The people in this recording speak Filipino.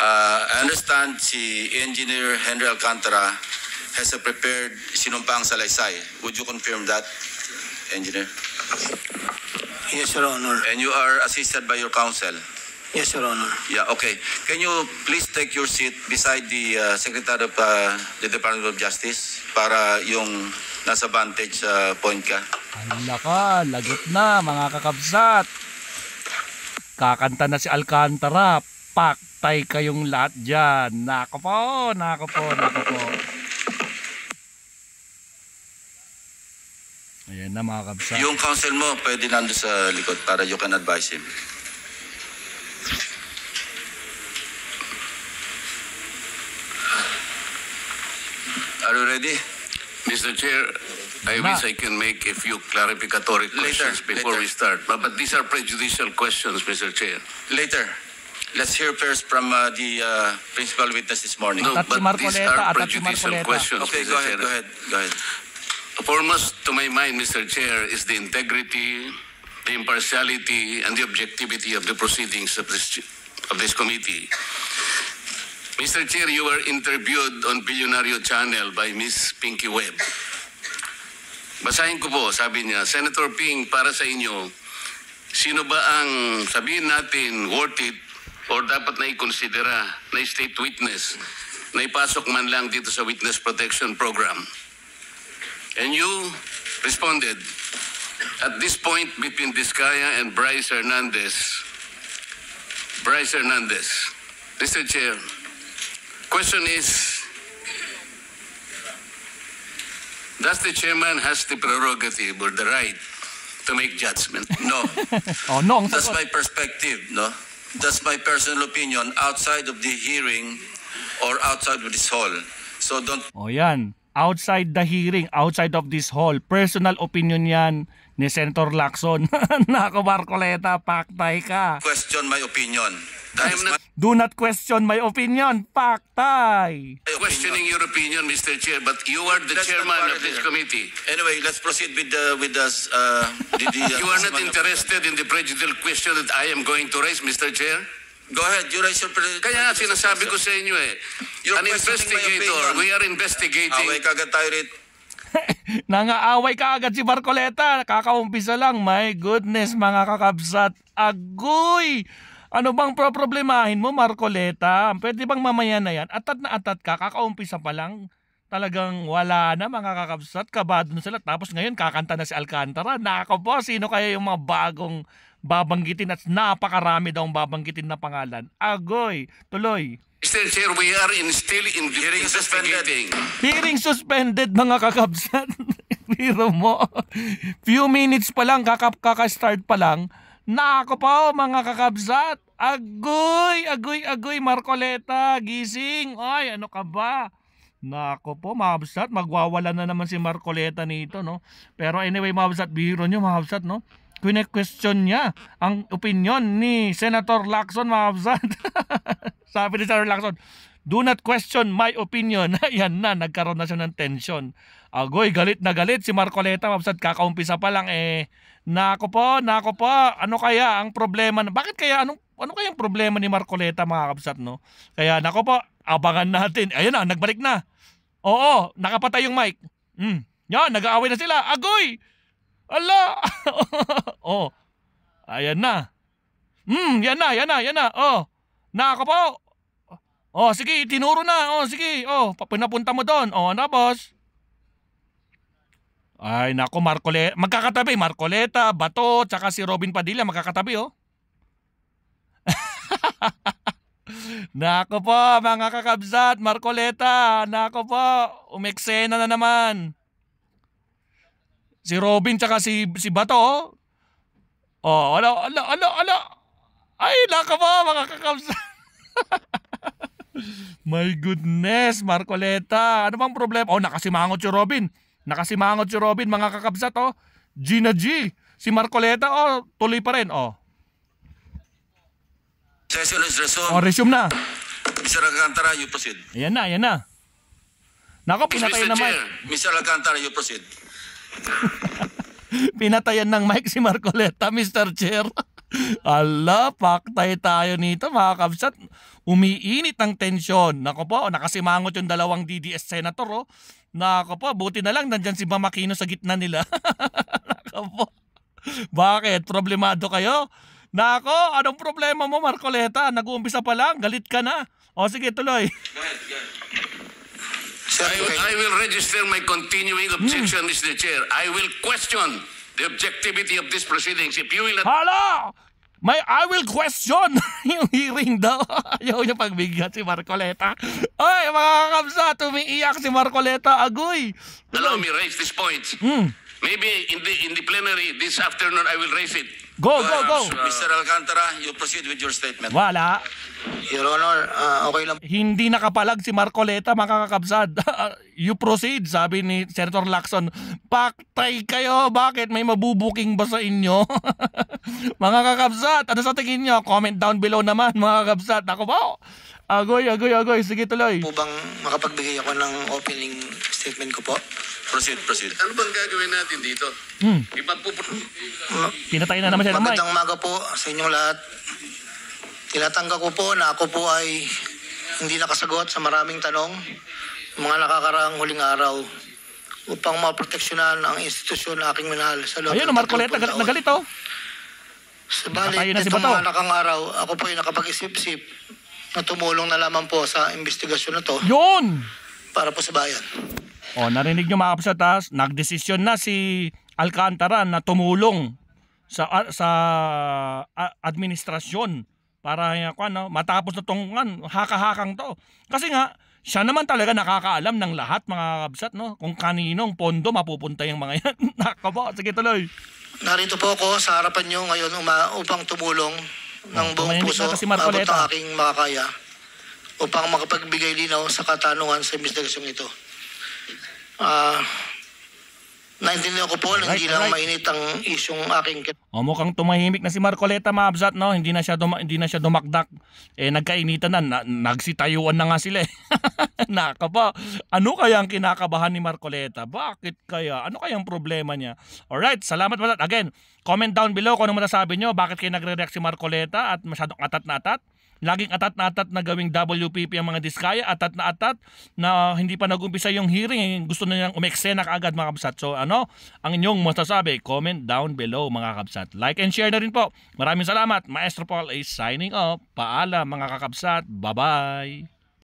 I understand si Engineer Henry Alcantara has a prepared sinumpang salaysay. Would you confirm that, Engineer? Yes, Your Honor. And you are assisted by your counsel? Yes, Your Honor. Yeah, okay. Can you please take your seat beside the Secretary of the Department of Justice para yung nasa vantage point ka? Hala ka, lagot na mga kakabsat. Kakanta na si Alcantara. Paktay kayong lahat dyan. Nako po, nako po, nako po. Ayan na mga kabsat. Yung counsel mo, pwede nando sa likod para you can advise him. Are you ready? Mr. Chair, I wish I can make a few clarificatory questions before we start. But these are prejudicial questions, Mr. Chair. Later. Let's hear first from the principal witness this morning. No, Atat si but these Marcoleta, are atat si prejudicial Marcoleta. questions, Okay, Mr. go ahead, Chair. go ahead, go ahead. Foremost to my mind, Mr. Chair, is the integrity, the impartiality, and the objectivity of the proceedings of this committee. Mr. Chair, you were interviewed on Billionario Channel by Miss Pinky Webb. Basahin ko po, sabi niya, Senator Ping, para sa inyo, sino ba ang sabihin natin worth it or dapat na ikonsidera na state witness na ipasok man lang dito sa Witness Protection Program? And you responded, at this point between Diskaya and Bryce Hernandez, Mr. Chair, question is, does the chairman has the prerogative or the right to make judgment? No. Oh, no, ang That's sagot. my perspective, no? That's my personal opinion outside of the hearing or outside of this hall. So don't O yan, outside the hearing, outside of this hall, personal opinion yan ni Senator Lacson. Nako Marcoleta, paktay ka. question my opinion. That is my Do not question my opinion, paktay. opinion. Questioning your opinion, Mr. Chair, but you are the Let's not chairman bother of this here. committee. Anyway, let's proceed with the You are not interested in the prejudicial question that I am going to raise, Mr. Chair? Go ahead, you raise your Kaya sinasabi ko sa inyo You're an questioning my investigator, opinion. we are investigating. Away kagad tayo rito. Nangaaway ka agad si Marcoleta. Kakaumpisa lang. My goodness, mga kakabsat. Agoy! Ano bang problemahin mo, Marcoleta? Pwede bang mamaya na yan? Atat na atat ka. Kakaumpisa pa lang. Talagang wala na, mga kakabsat. Kabado na sila. Tapos ngayon, kakanta na si Alcantara. Nako po, sino kaya yung mga bagong babanggitin at napakarami daw ang babanggitin na pangalan? Agoy! Tuloy. Mr. Chair, we are still in Hearing suspended. investigating. Hearing suspended, mga kakabsat. Biro mo. Few minutes pa lang, kaka-start pa lang. Nako po, mga kakabsat. Agoy, agoy, agoy, Marcoleta. Gising. Ay, ano ka ba? Nako po, mga kabsat. Magwawala na naman si Marcoleta nito, no? Pero anyway, mga kabsat, biro nyo, mga kabsat, no? Question niya ang opinion ni Senator Lacson, mga kabsat. Sabi ni Senator Lacson, do not question my opinion. Yan na, nagkaroon na siya ng tension. Agoy, galit na galit si Marcoleta, mabsat, kakaumpisa pa lang nako po, ano kaya ang problema? Bakit kaya, ano kaya ang problema ni Marcoleta, mga kabsat, no? Kaya nako po, abangan natin. Ayun na, nagbalik na. Oo, nakapatay yung mic. Yan, nag-aaway na sila. Agoy! Ala! Oh, ayan na. Yan na. Oh, nako po. Oh, sige, tinuro na. Oh, sige. Oh, pinapunta mo doon. Oh, ano, boss? Ay, nako, Marcoleta. Magkakatabi. Marcoleta, Bato, tsaka si Robin Padilla. Magkakatabi, oh. Nako po, mga kakabsat. Marcoleta. Nako po. Umeksena na naman. Si Robin, tsaka si Bato, oh. Oh, ala. Ay, nako po, mga kakabsat. My goodness, Marcoleta. Ano bang problema? Oh, nakasimangot si Robin. Mga kakabsat, oh. Gina G. Si Marcoleta, oh, tuloy pa rin, oh. Session is resumed. Oh, resume na. Mr. Alcantara, you proceed. Ayan na. Nako, pinatayan na mic. Mr. Alcantara, you proceed. Pinatayan ng mic si Marcoleta, Mr. Chair. Ala, paktay tayo nito mga kabsat. Umiinit ang tensyon. Nako po, nakasimangot yung dalawang DDS senator. Oh. Nako po, buti na lang nandyan si Ma'am Aquino sa gitna nila. Nako po. Bakit? Problemado kayo? Nako, anong problema mo Marcoleta? Nag-uumpisa pa lang, galit ka na. O sige, tuloy. Sir, I will register my continuing objection, Mr. Chair. I will question the objectivity of these proceedings. If you will not... Hala! I will question yung hearing daw. Ayaw niya pagbigyan si Marcoleta. Ay, mga kabsat, umiiyak si Marcoleta. Agoy! Allow me raise this point. Maybe in the plenary this afternoon I will raise it. Go, go, go! Mr. Alcantara, you proceed with your statement. Wala. Your Honor, okay lang. Hindi nakapalag si Marcoleta, mga kakabsat. You proceed, sabi ni Senator Lacson. Paktay kayo, bakit? May mabubuking ba sa inyo? Mga kakabsat, ano sa tingin nyo? Comment down below naman, mga kakabsat. Ako po, agoy, agoy, agoy. Sige, tuloy. Po bang makapagbigay ako ng opening statement ko po? Proceed, proceed. Ano bang gagawin natin dito? Pinatay na naman siya ng mic. Magandang umaga po sa inyong lahat. Tinatanggap ko po na ako po ay hindi nakasagot sa maraming tanong mga nakakaraang huling araw upang maproteksyonan ang institusyon na aking minahal sa loob Ayun, ng Marcoleta, 30 galit na taon. galit oh. Subalit, Nakatayo na si itong Bato. mga nakang araw, ako po ay nakapag-isip-isip na tumulong na lamang po sa investigasyon na to Yun! para po sa bayan. O, narinig nyo mga kapsat, ha? Nagdesisyon na si Alcantara na tumulong sa administrasyon para matapos na tong haka-hakang to. Kasi nga, siya naman talaga nakakaalam ng lahat mga kapsat, no? Kung kaninong pondo mapupunta yung mga yan. Nakabo, sige tuloy. Narito po ako sa harapan nyo ngayon upang tumulong ng buong tumahimik puso na to si abot Marcoleta. ang aking makakaya upang makapagbigay linaw sa katanungan sa investigasyong ito. Naintindihan ko po na hindi lang mainit ang isyong aking O, mukhang tumahimik na si Marcoleta mga kapsat, no? Hindi na siya dumakdak. Nagkainitan na, nagsitayuan na nga sila eh. Nakaba. Ano kaya ang kinakabahan ni Marcoleta? Bakit kaya? Ano kaya ang problema niya? Alright, salamat po. Again, comment down below kung ano masasabi nyo. Bakit kayo nagre-react si Marcoleta at masyadong atat na atat? Laging atat na atat na gawing WPP ang mga diskaya, atat na hindi pa nag-umpisa yung hearing, gusto na nilang umeksena kaagad mga kapsat. So ang inyong masasabi, comment down below mga kapsat. Like and share na rin po. Maraming salamat. Maestro Paul is signing off. Paalam mga kakapsat. Bye-bye.